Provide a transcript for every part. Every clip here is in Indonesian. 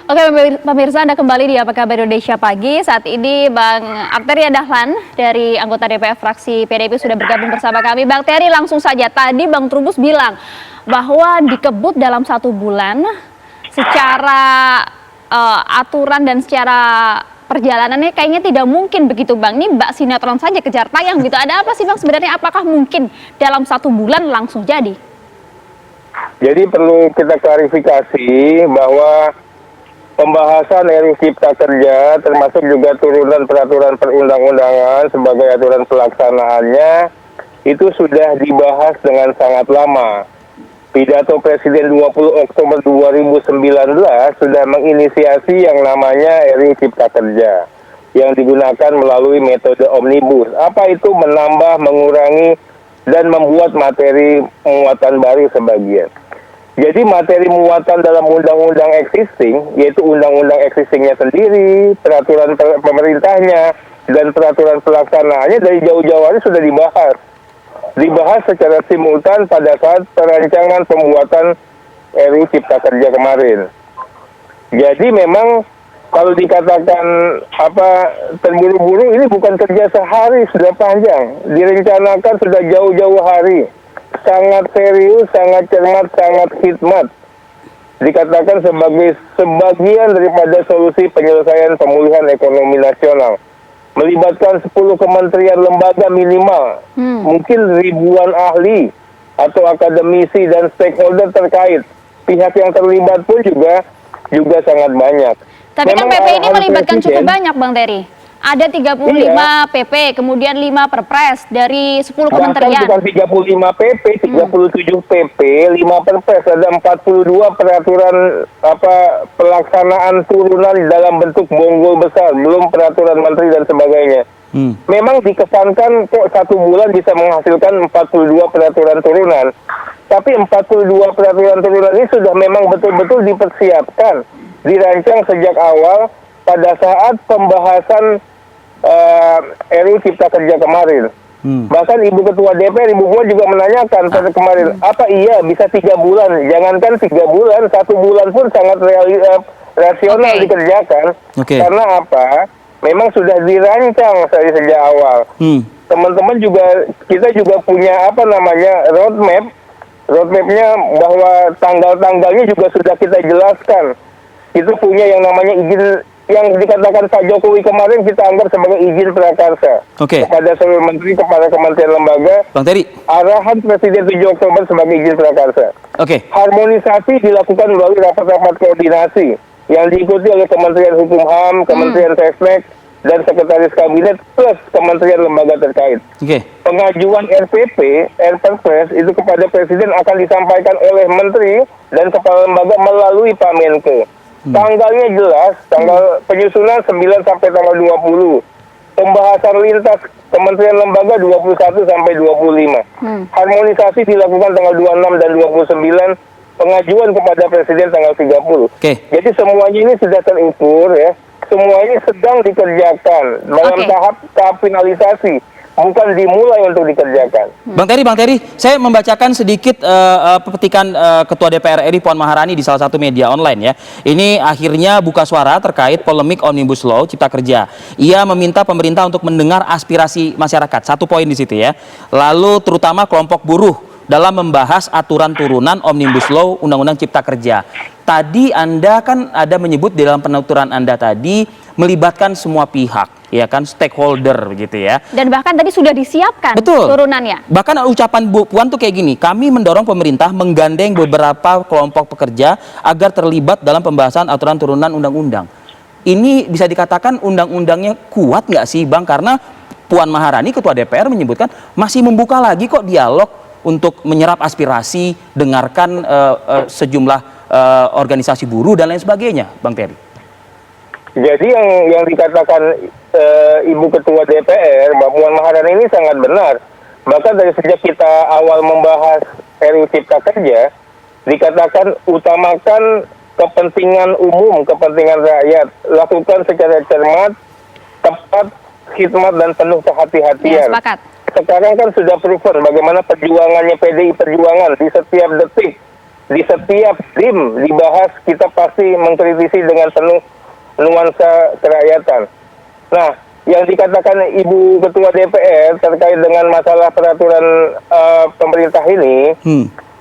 Oke, pemirsa, Anda kembali di Apa Kabar Indonesia Pagi. Saat ini Bang Arteria Dahlan dari anggota DPR fraksi PDIP sudah bergabung bersama kami. Bang Terry, langsung saja, tadi Bang Trubus bilang bahwa dikebut dalam 1 bulan secara aturan dan secara perjalanannya kayaknya tidak mungkin begitu Bang. Ini Mbak sinetron saja kejar tayang gitu. Ada apa sih Bang sebenarnya? Apakah mungkin dalam 1 bulan langsung jadi? Jadi perlu kita klarifikasi bahwa pembahasan RUU Cipta Kerja termasuk juga turunan peraturan perundang-undangan sebagai aturan pelaksanaannya itu sudah dibahas dengan sangat lama. Pidato Presiden 20 Oktober 2019 sudah menginisiasi yang namanya RUU Cipta Kerja yang digunakan melalui metode omnibus. Apa itu? Menambah, mengurangi, dan membuat materi muatan baru sebagian. Jadi materi muatan dalam undang-undang existing, yaitu undang-undang existingnya sendiri, peraturan pemerintahnya, dan peraturan pelaksanaannya dari jauh-jauh hari sudah dibahas. Dibahas secara simultan pada saat perancangan pembuatan RUU Cipta Kerja kemarin. Jadi memang kalau dikatakan terburu-buru, ini bukan kerja sehari, sudah panjang. Direncanakan sudah jauh-jauh hari. Sangat serius, sangat cermat, sangat khidmat. Dikatakan sebagai sebagian daripada solusi penyelesaian pemulihan ekonomi nasional. Melibatkan 10 kementerian lembaga minimal. Mungkin ribuan ahli atau akademisi dan stakeholder terkait. Pihak yang terlibat pun juga sangat banyak. Tapi kan PP ini melibatkan cukup banyak Bang Terry. Ada 35 PP, kemudian 5 perpres dari 10 kementerian. Bahkan bukan 35 PP, 37 PP, 5 perpres, ada 42 peraturan pelaksanaan turunan dalam bentuk bonggol besar, belum peraturan menteri dan sebagainya. Memang dikesankan kok 1 bulan bisa menghasilkan 42 peraturan turunan. Tapi 42 peraturan turunan ini sudah memang betul-betul dipersiapkan, dirancang sejak awal pada saat pembahasan RUU Cipta Kerja kemarin. Bahkan Ibu Ketua DPR, Ibu Puan juga menanyakan pada kemarin, apa iya bisa 3 bulan? Jangankan 3 bulan, 1 bulan pun sangat rasional dikerjakan. Karena apa? Memang sudah dirancang dari sejak awal. Teman-teman juga, kita juga punya roadmap. Roadmapnya bahwa tanggal-tanggalnya juga sudah kita jelaskan. Itu punya yang namanya izin yang dikatakan Pak Jokowi kemarin kita anggap sebagai izin prakarsa kepada seluruh menteri, kepada kementerian lembaga. Bang Terry, arahan Presiden 7 Oktober sebagai izin prakarsa. Harmonisasi dilakukan melalui rapat-rapat koordinasi yang diikuti oleh Kementerian Hukum HAM, Kementerian Sesnek, dan Sekretaris Kabinet plus kementerian lembaga terkait. Pengajuan RPP, Perpres itu kepada Presiden akan disampaikan oleh menteri dan kepala lembaga melalui Pak Menko. Tanggalnya jelas, tanggal penyusunan 9 sampai tanggal 20. Pembahasan lintas kementerian lembaga 21 sampai 25. Harmonisasi dilakukan tanggal 26 dan 29, pengajuan kepada Presiden tanggal 30. Jadi semuanya ini sudah terukur ya. Semua ini sedang dikerjakan dalam tahap finalisasi, bukan dimulai untuk dikerjakan. Bang Terry, saya membacakan sedikit petikan Ketua DPR RI Puan Maharani di salah satu media online ya. Ini akhirnya buka suara terkait polemik Omnibus Law Cipta Kerja. Ia meminta pemerintah untuk mendengar aspirasi masyarakat. 1 poin di situ ya. Lalu terutama kelompok buruh dalam membahas aturan turunan Omnibus Law Undang-Undang Cipta Kerja. Tadi Anda kan ada menyebut di dalam penuturan Anda tadi melibatkan semua pihak, ya kan, stakeholder begitu ya. Dan bahkan tadi sudah disiapkan turunannya. Bahkan ucapan Bu Puan tuh kayak gini, kami mendorong pemerintah menggandeng beberapa kelompok pekerja agar terlibat dalam pembahasan aturan turunan undang-undang. Ini bisa dikatakan undang-undangnya kuat nggak sih Bang? Karena Puan Maharani Ketua DPR menyebutkan masih membuka lagi kok dialog untuk menyerap aspirasi, dengarkan sejumlah organisasi buruh dan lain sebagainya, Bang Terry. Jadi yang dikatakan Ibu Ketua DPR, Mbak Puan Maharani ini sangat benar. Bahkan dari sejak kita awal membahas RUU Cipta Kerja, dikatakan utamakan kepentingan umum, kepentingan rakyat, lakukan secara cermat, tepat, khidmat dan penuh kehati-hatian. Sekarang kan sudah proven bagaimana perjuangannya PDI Perjuangan di setiap detik, di setiap setiap dim dibahas kita pasti mengkritisi dengan penuh nuansa kerakyatan. Nah, yang dikatakan Ibu Ketua DPR terkait dengan masalah peraturan pemerintah ini,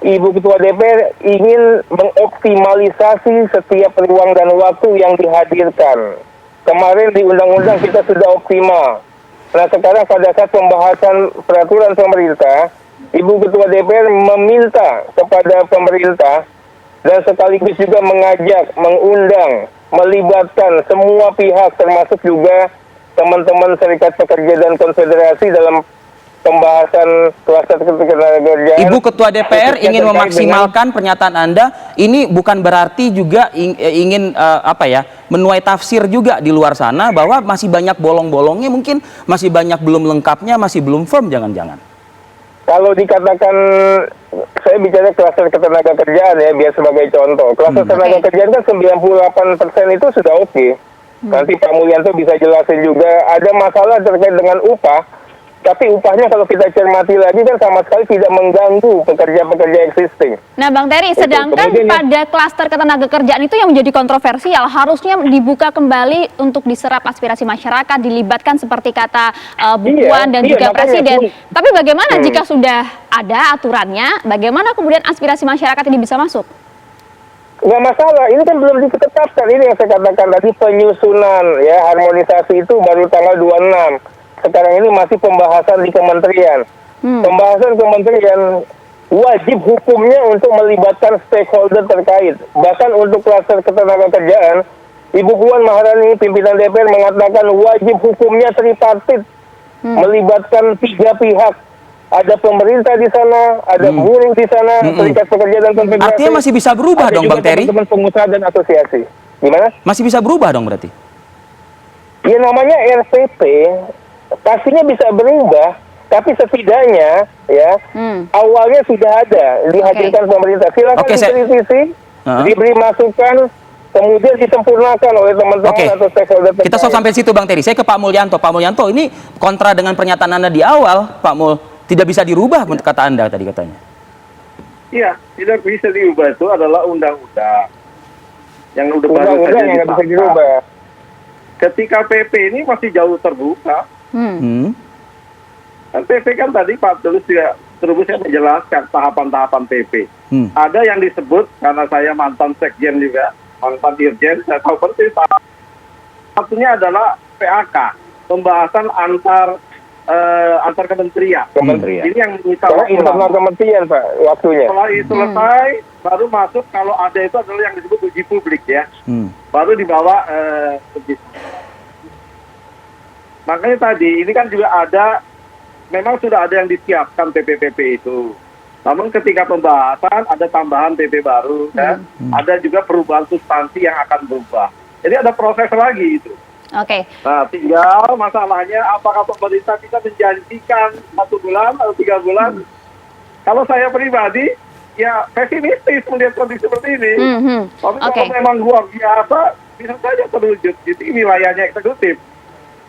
Ibu Ketua DPR ingin mengoptimalisasi setiap ruang dan waktu yang dihadirkan. Kemarin di undang-undang kita sudah optimal. Nah, sekarang pada saat pembahasan peraturan pemerintah, Ibu Ketua DPR meminta kepada pemerintah dan sekaligus juga mengajak, mengundang, melibatkan semua pihak termasuk juga teman-teman serikat pekerja dan konfederasi dalam pembahasan kluster ketenagakerjaan. Ibu Ketua DPR ingin memaksimalkan pernyataan Anda, ini bukan berarti juga ingin menuai tafsir juga di luar sana bahwa masih banyak bolong-bolongnya, mungkin masih banyak belum lengkapnya, masih belum firm, jangan-jangan. Kalau dikatakan, saya bicara kluster ketenagakerjaan ya, biar sebagai contoh. Kluster ketenagakerjaan kan 98% itu sudah oke. Nanti Pak Mulyanto bisa jelasin juga, ada masalah terkait dengan upah, tapi upahnya kalau kita cermati lagi kan sama sekali tidak mengganggu pekerja-pekerja existing. Nah Bang Terry, sedangkan pada klaster ketenagakerjaan itu yang menjadi kontroversial, harusnya dibuka kembali untuk diserap aspirasi masyarakat, dilibatkan seperti kata Bu Puan dan juga Presiden. Tapi bagaimana jika sudah ada aturannya, bagaimana kemudian aspirasi masyarakat ini bisa masuk? Nggak masalah, ini kan belum ditetapkan. Ini yang saya katakan tadi, penyusunan ya, harmonisasi itu baru tanggal 26. Sekarang ini masih pembahasan di kementerian. Pembahasan kementerian wajib hukumnya untuk melibatkan stakeholder terkait. Bahkan untuk kluster ketenagakerjaan, Ibu Puan Maharani, pimpinan DPR mengatakan wajib hukumnya tripartit, melibatkan 3 pihak. Ada pemerintah di sana, ada buruh di sana, serikat pekerja dan konfederasi. Artinya masih bisa berubah dong Bang Terry? Teman-teman pengusaha dan asosiasi. Gimana? Masih bisa berubah dong berarti? Ya namanya RPP, pastinya bisa berubah, tapi setidaknya ya awalnya sudah ada dihadirkan pemerintah. Silakan dikritisi, diberi masukan, kemudian disempurnakan oleh teman-teman atau stakeholder. Kita stop sampai situ Bang Terry. Saya ke Pak Mulyanto. Pak Mulyanto, ini kontra dengan pernyataan Anda di awal, Pak Mul. Tidak bisa dirubah kata Anda tadi katanya. Iya, tidak bisa diubah, itu adalah undang-undang yang udah baru saja yang bisa dirubah. Ketika PP ini masih jauh terbuka. PP kan tadi Pak Trubus menjelaskan tahapan-tahapan PP. Ada yang disebut, karena saya mantan sekjen juga, mantan dirjen, saya tahu persis. Satunya adalah PAK, pembahasan antar kementerian. Ini yang Kalau internal kementerian Pak, waktunya. Setelah itu selesai, baru masuk, kalau ada itu adalah yang disebut uji publik ya. Baru dibawa uji. Makanya tadi, ini kan juga ada, memang sudah ada yang disiapkan PP-PP itu. Namun ketika pembahasan, ada tambahan PP baru, kan? Ada juga perubahan substansi yang akan berubah. Jadi ada proses lagi itu. Nah, tinggal masalahnya apakah pemerintah bisa menjanjikan 1 bulan atau 3 bulan. Kalau saya pribadi, ya pesimistis melihat kondisi seperti ini. Tapi kalau memang luar biasa, bisa saja terwujud. Jadi wilayahnya eksekutif.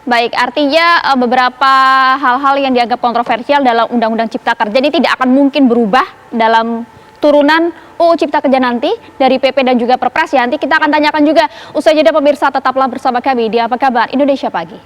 Baik, artinya beberapa hal-hal yang dianggap kontroversial dalam Undang-Undang Cipta Kerja ini tidak akan mungkin berubah dalam turunan UU Cipta Kerja nanti dari PP dan juga Perpres ya. Nanti kita akan tanyakan juga. Usai jeda pemirsa, tetaplah bersama kami di Apa Kabar Indonesia Pagi.